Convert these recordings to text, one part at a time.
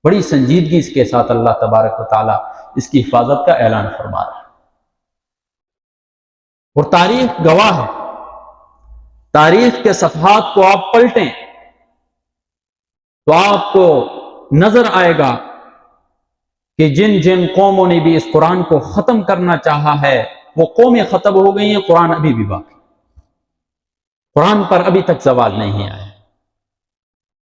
بڑی سنجیدگی کے ساتھ اللہ تبارک و تعالیٰ اس کی حفاظت کا اعلان فرما رہا ہے۔ اور تاریخ گواہ ہے، تاریخ کے صفحات کو آپ پلٹیں تو آپ کو نظر آئے گا کہ جن جن قوموں نے بھی اس قرآن کو ختم کرنا چاہا ہے وہ قومیں ختم ہو گئی ہیں، قرآن ابھی بھی باقی، قرآن پر ابھی تک زوال نہیں آیا۔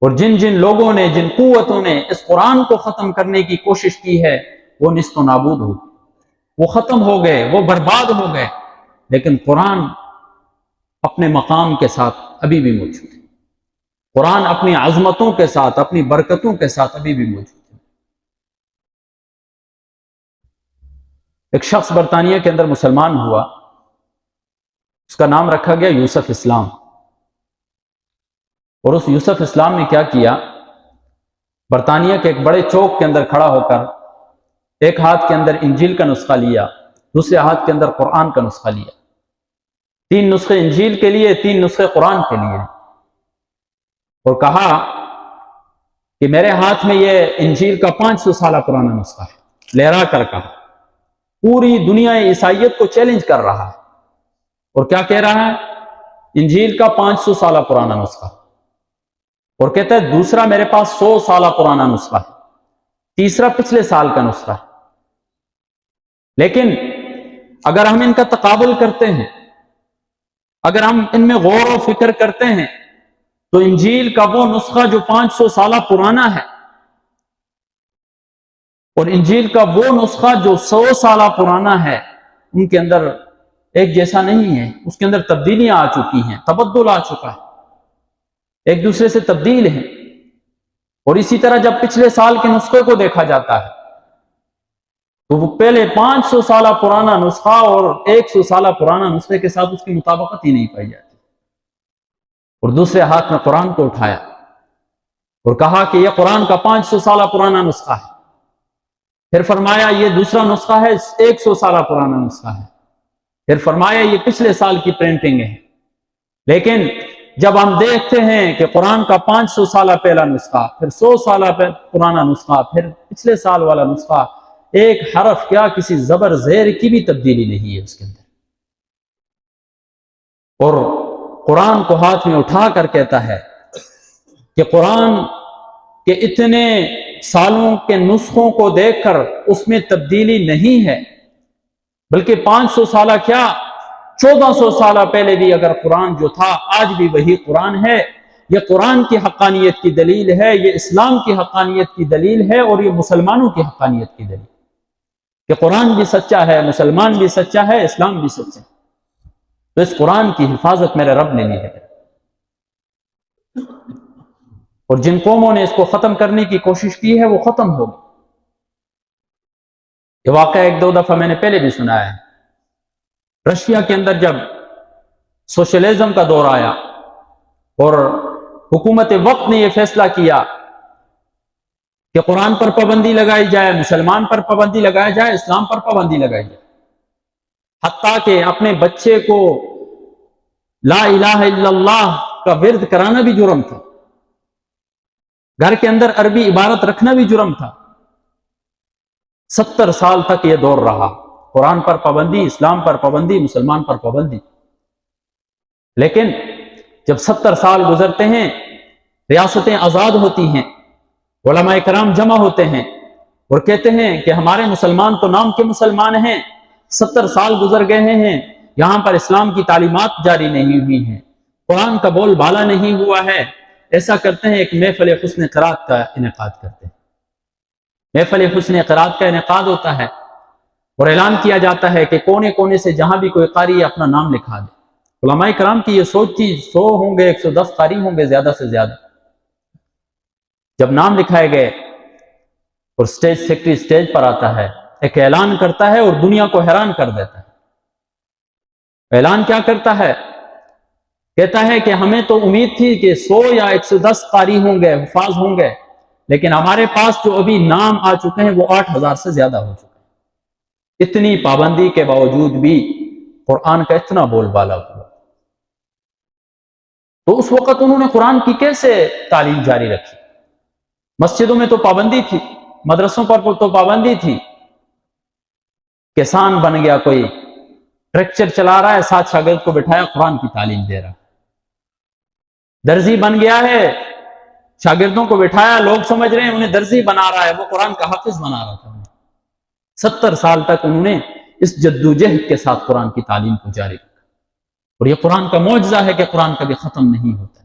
اور جن جن لوگوں نے، جن قوتوں نے اس قرآن کو ختم کرنے کی کوشش کی ہے وہ نیست و نابود ہو گئے، وہ ختم ہو گئے، وہ برباد ہو گئے، لیکن قرآن اپنے مقام کے ساتھ ابھی بھی موجود ہے، قرآن اپنی عظمتوں کے ساتھ، اپنی برکتوں کے ساتھ ابھی بھی موجود ہے۔ ایک شخص برطانیہ کے اندر مسلمان ہوا، اس کا نام رکھا گیا یوسف اسلام، اور اس یوسف اسلام نے کیا کیا، برطانیہ کے ایک بڑے چوک کے اندر کھڑا ہو کر ایک ہاتھ کے اندر انجیل کا نسخہ لیا، دوسرے ہاتھ کے اندر قرآن کا نسخہ لیا، 3 نسخے انجیل کے لیے، 3 نسخے قرآن کے لیے، اور کہا کہ میرے ہاتھ میں یہ انجیل کا 500 سالہ پرانا نسخہ ہے، لہرا کر کہا، پوری دنیا عیسائیت کو چیلنج کر رہا ہے، اور کیا کہہ رہا ہے، انجیل کا 500 سالہ پرانا نسخہ، اور کہتا ہے دوسرا میرے پاس 100 سالہ پرانا نسخہ ہے، تیسرا پچھلے سال کا نسخہ ہے۔ لیکن اگر ہم ان کا تقابل کرتے ہیں، اگر ہم ان میں غور و فکر کرتے ہیں، تو انجیل کا وہ نسخہ جو 500 سالہ پرانا ہے، اور انجیل کا وہ نسخہ جو 100 سالہ پرانا ہے، ان کے اندر ایک جیسا نہیں ہے، اس کے اندر تبدیلیاں آ چکی ہیں، تبدل آ چکا ہے، ایک دوسرے سے تبدیل ہیں۔ اور اسی طرح جب پچھلے سال کے نسخے کو دیکھا جاتا ہے تو وہ پہلے 500 سالہ پرانا نسخہ اور 100 سالہ پرانا نسخے کے ساتھ اس کی مطابقت ہی نہیں پائی جاتی، اور دوسرے ہاتھ میں قرآن کو اٹھایا اور کہا کہ یہ قرآن کا 500 سالہ پرانا نسخہ ہے، پھر فرمایا یہ دوسرا نسخہ ہے، 100 سالہ پرانا نسخہ ہے، پھر فرمایا یہ پچھلے سال کی پرنٹنگ ہے۔ لیکن جب ہم دیکھتے ہیں کہ قرآن کا 500 سالہ پہلا نسخہ، پھر 100 سالہ پرانا نسخہ، پھر پچھلے سال والا نسخہ، ایک حرف کیا کسی زبر زیر کی بھی تبدیلی نہیں ہے اس کے اندر، اور قرآن کو ہاتھ میں اٹھا کر کہتا ہے کہ قرآن کے اتنے سالوں کے نسخوں کو دیکھ کر اس میں تبدیلی نہیں ہے، بلکہ 500 سالہ کیا 1400 سالہ پہلے بھی اگر قرآن جو تھا آج بھی وہی قرآن ہے۔ یہ قرآن کی حقانیت کی دلیل ہے، یہ اسلام کی حقانیت کی دلیل ہے، اور یہ مسلمانوں کی حقانیت کی دلیل کہ قرآن بھی سچا ہے، مسلمان بھی سچا ہے، اسلام بھی سچا ہے۔ تو اس قرآن کی حفاظت میرے رب نے لی ہے، اور جن قوموں نے اس کو ختم کرنے کی کوشش کی ہے وہ ختم ہو گئی۔ یہ واقعہ 1-2 دفعہ میں نے پہلے بھی سنایا ہے۔ رشیا کے اندر جب سوشلزم کا دور آیا اور حکومت وقت نے یہ فیصلہ کیا کہ قرآن پر پابندی لگائی جائے، مسلمان پر پابندی لگائی جائے، اسلام پر پابندی لگائی جائے، حتیٰ کہ اپنے بچے کو لا الہ الا اللہ کا ورد کرانا بھی جرم تھا، گھر کے اندر عربی عبارت رکھنا بھی جرم تھا۔ 70 سال تک یہ دور رہا، قرآن پر پابندی، اسلام پر پابندی، مسلمان پر پابندی۔ لیکن جب 70 سال گزرتے ہیں، ریاستیں آزاد ہوتی ہیں، علماء کرام جمع ہوتے ہیں اور کہتے ہیں کہ ہمارے مسلمان تو نام کے مسلمان ہیں، 70 سال گزر گئے ہیں، یہاں پر اسلام کی تعلیمات جاری نہیں ہوئی ہیں، قرآن کا بول بالا نہیں ہوا ہے۔ ایسا کرتے ہیں، ایک محفل حسن قرات کا انعقاد کرتے ہیں۔ محفل حسن قرات کا انعقاد ہوتا ہے اور اعلان کیا جاتا ہے کہ کونے کونے سے جہاں بھی کوئی قاری اپنا نام لکھا دے۔ علماء کرام کی یہ سوچ تھی 100 ہوں گے، 110 قاری ہوں گے زیادہ سے زیادہ۔ جب نام لکھائے گئے اور اسٹیج سیکرٹری اسٹیج پر آتا ہے، ایک اعلان کرتا ہے اور دنیا کو حیران کر دیتا ہے۔ اعلان کیا کرتا ہے؟ کہتا ہے کہ ہمیں تو امید تھی کہ 100 یا 110 قاری ہوں گے، حفاظ ہوں گے، لیکن ہمارے پاس جو ابھی نام آ چکے ہیں وہ 8000 سے زیادہ ہو چکے ہیں۔ اتنی پابندی کے باوجود بھی قرآن کا اتنا بول بالا ہوا۔ تو اس وقت انہوں نے قرآن کی کیسے تعلیم جاری رکھی؟ مسجدوں میں تو پابندی تھی، مدرسوں پر تو پابندی تھی، کسان بن گیا، کوئی ٹریکٹر چلا رہا ہے، 7 شاگرد کو بٹھایا قرآن کی تعلیم دے رہا، درزی بن گیا ہے، شاگردوں کو بٹھایا، لوگ سمجھ رہے ہیں انہیں درزی بنا رہا ہے، وہ قرآن کا حافظ بنا رہا تھا۔ 70 سال تک انہوں نے اس جدوجہد کے ساتھ قرآن کی تعلیم کو جاری رکھا، اور یہ قرآن کا معجزہ ہے کہ قرآن کبھی ختم نہیں ہوتا۔